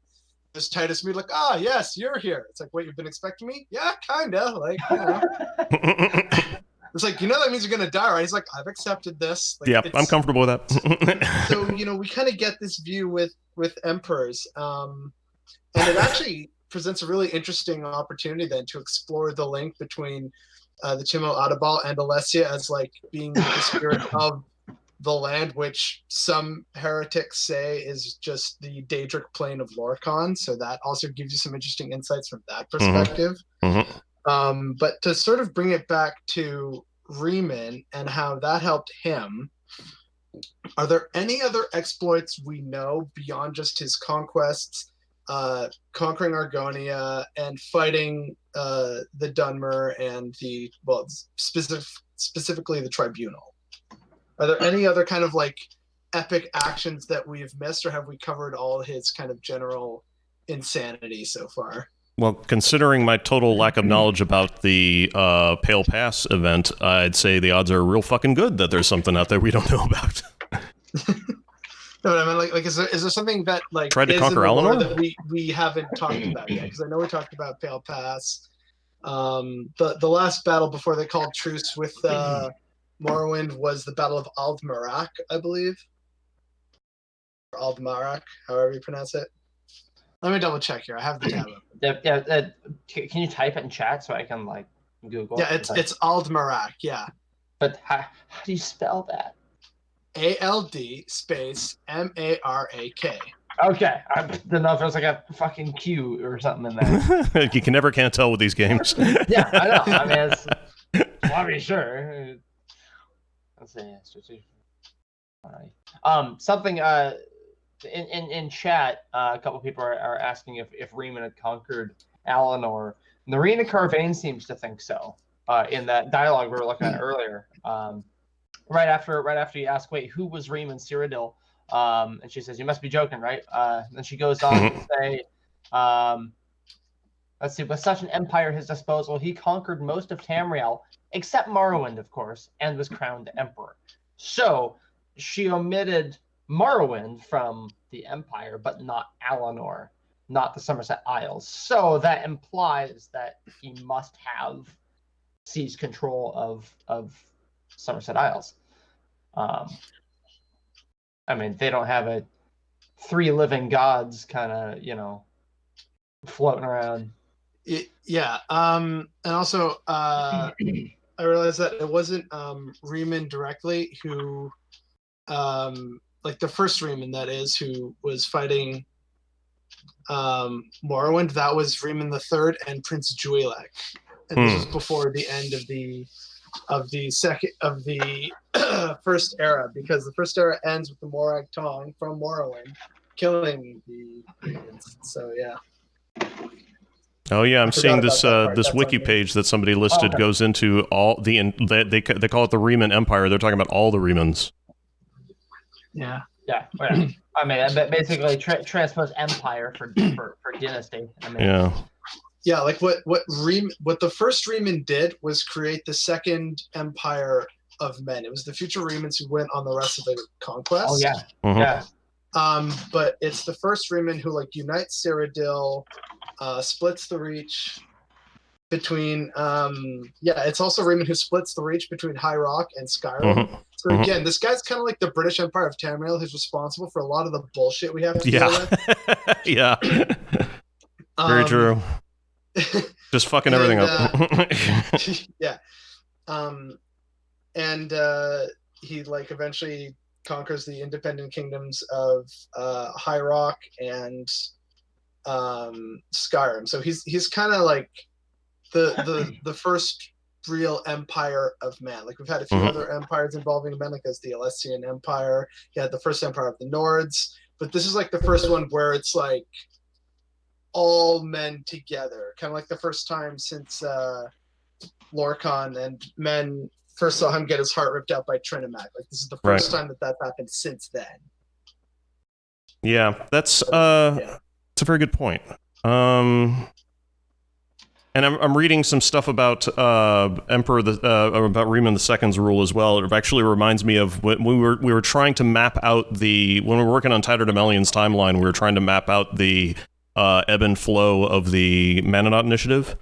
This Titus me like, yes, you're here. It's like, wait, you've been expecting me? Yeah, kinda. Like, It's like, that means you're gonna die, right? He's like, I've accepted this. Like, yeah, I'm comfortable with that. So we kind of get this view with emperors, and it actually presents a really interesting opportunity then to explore the link between the Chimo Adabal and Alessia as like being the spirit of the land, which some heretics say is just the Daedric plane of Lorcan. So that also gives you some interesting insights from that perspective. But to sort of bring it back to Riemann and how that helped him, are there any other exploits we know beyond just his conquests, conquering Argonia and fighting the Dunmer and specifically the Tribunal? Are there any other kind of like epic actions that we've missed, or have we covered all his kind of general insanity so far? Well, considering my total lack of knowledge about the Pale Pass event, I'd say the odds are real fucking good that there's something out there we don't know about. No, but I mean, like, is there something that like tried to conquer Eleanor that we haven't talked about yet? Because I know we talked about Pale Pass. The last battle before they called truce with Morrowind was the Battle of Aldmarac, I believe. Or Aldmarac, however you pronounce it. Let me double check here. I have the tab open. Can you type it in chat so I can like Google? Yeah, it's Aldmarac. Yeah. But how do you spell that? ALD space MARAK. Okay, I didn't know if there was like a fucking Q or something in there. You can't tell with these games. Yeah, I know. I mean, it's want to be sure. Let's see. All right. Something in chat, a couple people are asking if Riemann had conquered Alinor. Narina Carvane seems to think so. In that dialogue we were looking at earlier. Right after you ask, wait, who was Reman Cyrod? And she says, you must be joking, right? Then she goes on to say, let's see, with such an empire at his disposal, he conquered most of Tamriel, except Morrowind, of course, and was crowned emperor. So she omitted Morrowind from the empire, but not Alinor, not the Somerset Isles. So that implies that he must have seized control of Somerset Isles. I mean, they don't have a three living gods kind of, floating around. Yeah. And also, I realized that it wasn't Riemann directly who, like the first Riemann, that is, who was fighting Morrowind. That was Riemann the Third and Prince Juilek. And this was before the end of the first era, because the first era ends with the Morag Tong from Morrowind killing the humans. So yeah. Oh yeah, I'm seeing this this wiki page that somebody listed goes into all they call it the Riemann Empire. They're talking about all the Riemanns. Yeah. Yeah. I mean, basically transpose empire for dynasty. I mean, yeah. Yeah, like what the first Riemann did was create the second empire of men. It was the future Riemanns who went on the rest of the conquest. Oh yeah, yeah. But it's the first Riemann who like unites Cyrodiil, splits the reach between. It's also Riemann who splits the reach between High Rock and Skyrim. So again, this guy's kind of like the British Empire of Tamriel, who's responsible for a lot of the bullshit we have to deal with. Yeah. Very true. Just fucking everything up. Yeah. He like eventually conquers the independent kingdoms of High Rock and Skyrim. So he's kind of like the first real empire of man. Like we've had a few other empires involving men, like there's the Alessian Empire. You had the first empire of the Nords, but this is like the first one where it's like all men together, kind of like the first time since Lorcan and men first saw him get his heart ripped out by Trinamac. Like this is the first time that happened since then. Yeah, that's it's a very good point. And I'm reading some stuff about Emperor about Reman II's rule as well. It actually reminds me of when we were trying to map out when we were working on Tighter Demelian's timeline. We were trying to map out the ebb and flow of the Mennonite initiative,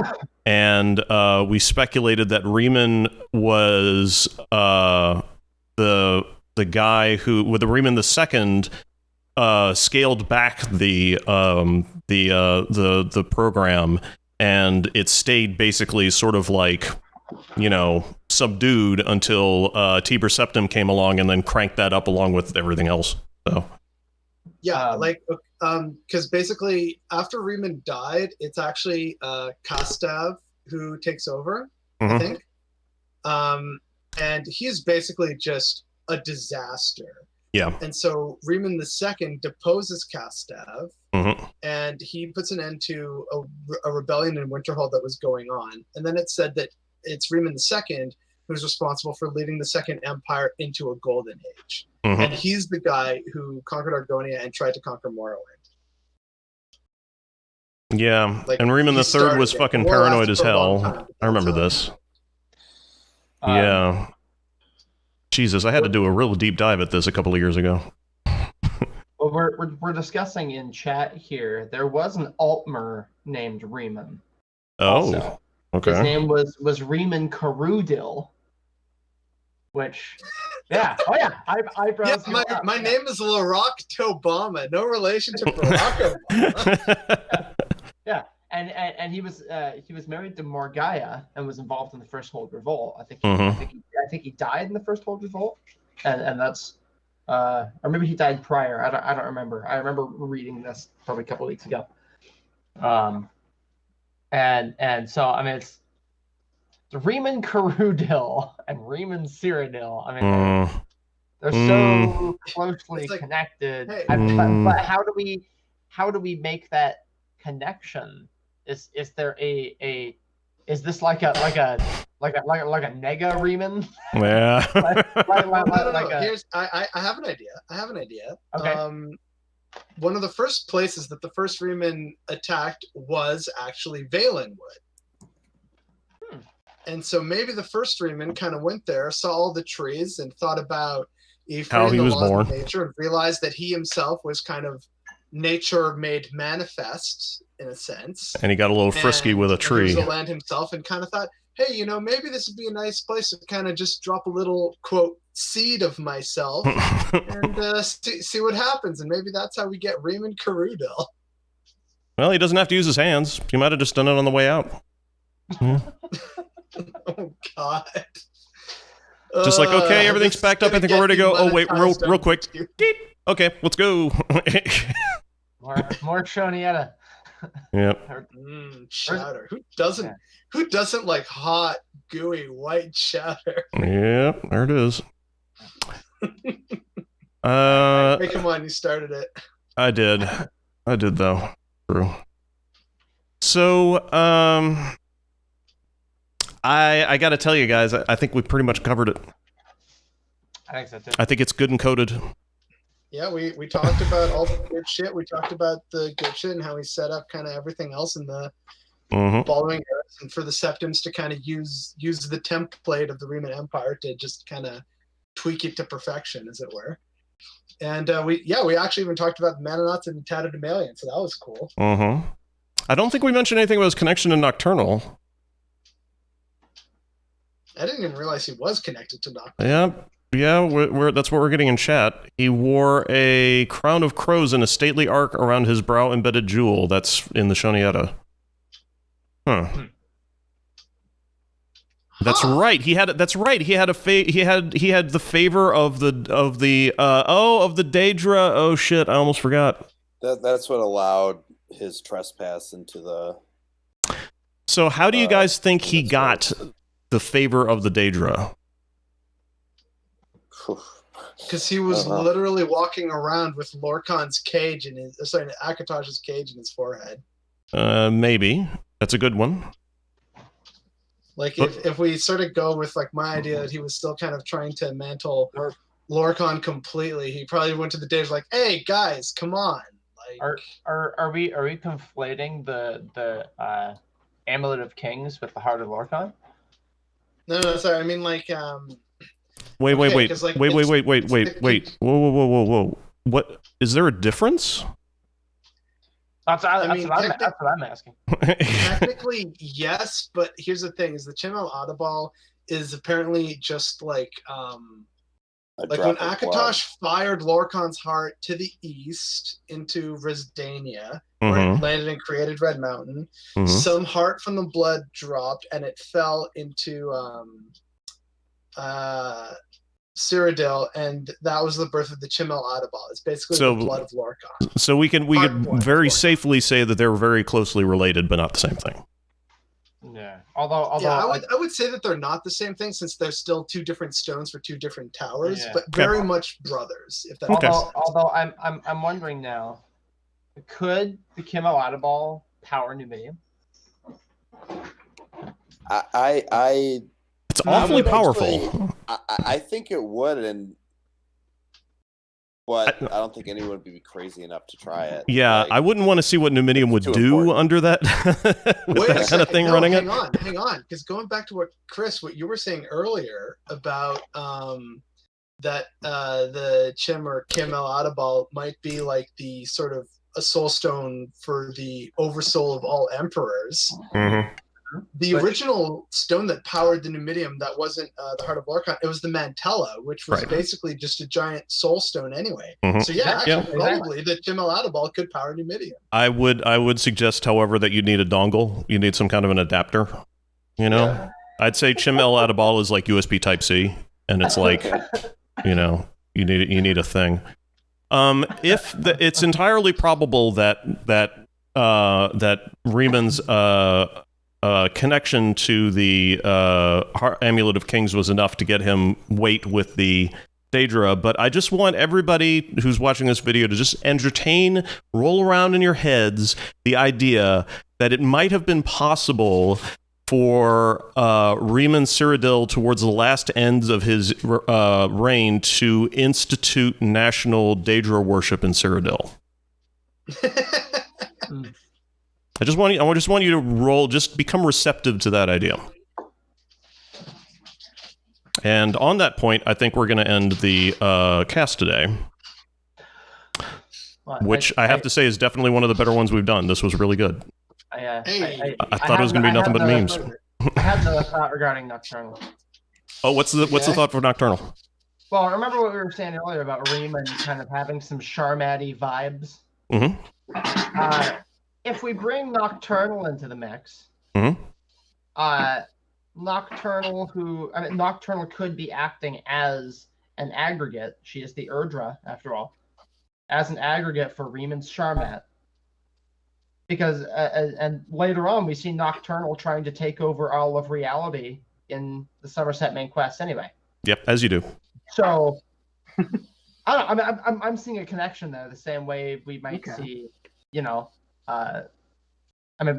and we speculated that Riemann was the guy who, with the Riemann II, scaled back the program, and it stayed basically sort of like, subdued until Tiber Septim came along and then cranked that up along with everything else. So yeah, because basically after Riemann died, it's actually Kastav who takes over, I think, and he's basically just a disaster. Yeah. And so Riemann II deposes Kastav, and he puts an end to a rebellion in Winterhold that was going on. And then it said that it's Riemann II who's responsible for leading the Second Empire into a golden age. And he's the guy who conquered Argonia and tried to conquer Morrowind. Yeah, and Reman the Third was fucking paranoid as hell. I remember this. Yeah. Jesus, I had to do a real deep dive at this a couple of years ago. Well, we're discussing in chat here. There was an Altmer named Riemann. Oh, also. Okay. His name was Riemann Carudil, which, yeah, eyebrows. Yeah, my name is Larock Obama. No relation to Barack Obama. Yeah, and he was married to Morgaya and was involved in the First Hold Revolt. I think he died in the First Hold Revolt, and that's or maybe he died prior. I don't remember. I remember reading this probably a couple of weeks ago. And so I mean it's Riemann Carudil and Riemann Cyrod. I mean they're so closely connected. Hey. But how do we make that connection? Is there is this like a nega Riemann? Yeah. No. I have an idea. Okay. One of the first places that the first Riemann attacked was actually Valenwood. And so maybe the first Riemann kind of went there, saw all the trees, and thought about how he was born, nature, and realized that he himself was kind of nature made manifest in a sense. And he got a little frisky with a tree. He was a land himself, and kind of thought, hey, maybe this would be a nice place to kind of just drop a little quote seed of myself and see what happens. And maybe that's how we get Riemann Carudil. Well, he doesn't have to use his hands. He might have just done it on the way out. Oh God. Just like, okay, everything's backed up. I think we're ready to go. Oh, wait, real quick. Okay, let's go. more Shonietta. Yep. Chowder. Who doesn't like hot, gooey, white chowder? Yep, there it is. Hey, come on, you started it. I did though. True. So, I got to tell you guys, I think we pretty much covered it. I think so too. I think it's good and coded. Yeah, we talked about all the good shit. We talked about the good shit and how we set up kind of everything else in the following eras, and for the Septims to kind of use the template of the Riemann Empire to just kind of tweak it to perfection, as it were. And we actually even talked about the Mennonites and Tatterdemalion, so that was cool. I don't think we mentioned anything about his connection to Nocturnal. I didn't even realize he was connected to Nocturnal. Yeah, that's what we're getting in chat. He wore a crown of crows and a stately arc around his brow embedded jewel. That's in the Shonietta. Huh. That's right. He had. That's right. He had he had the favor of the Daedra. Oh shit! I almost forgot. That's what allowed his trespass into the. So how do you guys think he got the favor of the Daedra? Because he was literally walking around with Lorcan's cage in his, Akatosh's cage in his forehead. Maybe that's a good one. Like if we sort of go with like my idea that he was still kind of trying to mantle Lorcan completely, he probably went to the Daedra like, "Hey guys, come on!" Like, are we conflating the Amulet of Kings with the Heart of Lorcan? No, sorry. I mean like. Wait. Whoa. What is there a difference? That's what I'm asking. Technically, yes, but here's the thing: is the Chimel Adabal is apparently just like when Akatosh fired Lorkhan's heart to the east into Resdania, where it landed and created Red Mountain, some heart from the blood dropped and it fell into Cyrodiil, and that was the birth of the Chimel Adabal. It's basically the blood of Lorkhan. So we could very safely say that they're very closely related, but not the same thing. Yeah. Although I would say that they're not the same thing, since they're still two different stones for two different towers, but very much brothers. If that although I'm wondering now, could the Chimel Adabal power Numidium? It's awfully powerful. I think it would, but I don't think anyone would be crazy enough to try it. Yeah, I wouldn't want to see what Numidium would do under that, with that kind of thing running it. Hang on, because going back to what you were saying earlier about that the Chim or Chimel Adabal might be like the sort of a soul stone for the oversoul of all emperors. The original stone that powered the Numidium, that wasn't the Heart of Lorkhan, it was the Mantella, which was basically just a giant soul stone anyway. So probably the Chimel Adabal could power Numidium. I would suggest, however, that you need a dongle. You need some kind of an adapter. You know? Yeah. I'd say Chimel Adabal is like USB Type-C, and it's like, you need a thing. It's entirely probable that Riemann's connection to the Amulet of Kings was enough to get him weight with the Daedra, but I just want everybody who's watching this video to just roll around in your heads the idea that it might have been possible for Riemann Cyrodiil towards the last ends of his reign to institute national Daedra worship in Cyrodiil. I just want you to become receptive to that idea. And on that point, I think we're going to end the cast today, which I have to say is definitely one of the better ones we've done. This was really good. I thought it was going to be nothing but memes. I had the thought regarding Nocturnal. Oh, what's the thought for Nocturnal? Well, remember what we were saying earlier about Riemann kind of having some Charmady vibes? If we bring Nocturnal into the mix, Nocturnal could be acting as an aggregate. She is the Urdra, after all, as an aggregate for Riemann's Charmat. Because, and later on, we see Nocturnal trying to take over all of reality in the Somerset main quest anyway. Yep, as you do. So, I don't know, I'm seeing a connection there, the same way we might see, we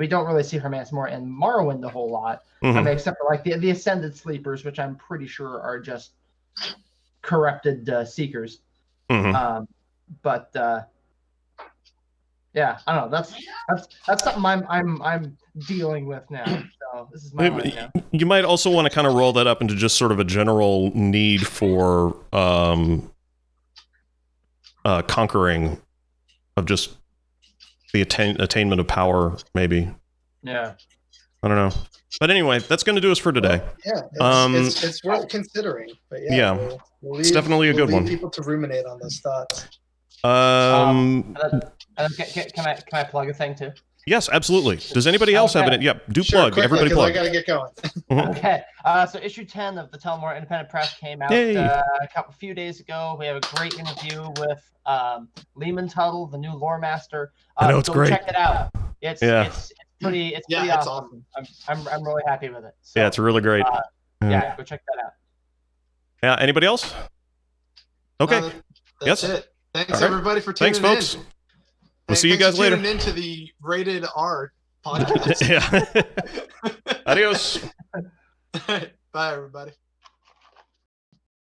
don't really see her more in Morrowind a whole lot, except for like the Ascended Sleepers, which I'm pretty sure are just corrupted Seekers. Yeah, I don't know. That's something I'm dealing with now. So this is my life now. You might also want to kind of roll that up into just sort of a general need for conquering of just the attainment of power, maybe. Yeah. I don't know. But anyway, that's going to do us for today. It's worth considering. But it's definitely a good one. People to ruminate on those thoughts. Can I plug a thing too? Yes, absolutely. Does anybody else have it? Yep, plug. Quickly, everybody plug. I gotta get going. Okay. So issue 10 of the Tullamore Independent Press came out a few days ago. We have a great interview with Lehman Tuttle, the new lore master. I know, it's great. Check it out. It's pretty awesome. I'm really happy with it. So, it's really great. Go check that out. Yeah. Anybody else? Okay. That's it. Thanks everybody for tuning in. Thanks, folks. We'll see you guys later. Tuning into the Rated R podcast. Adios. Bye, everybody.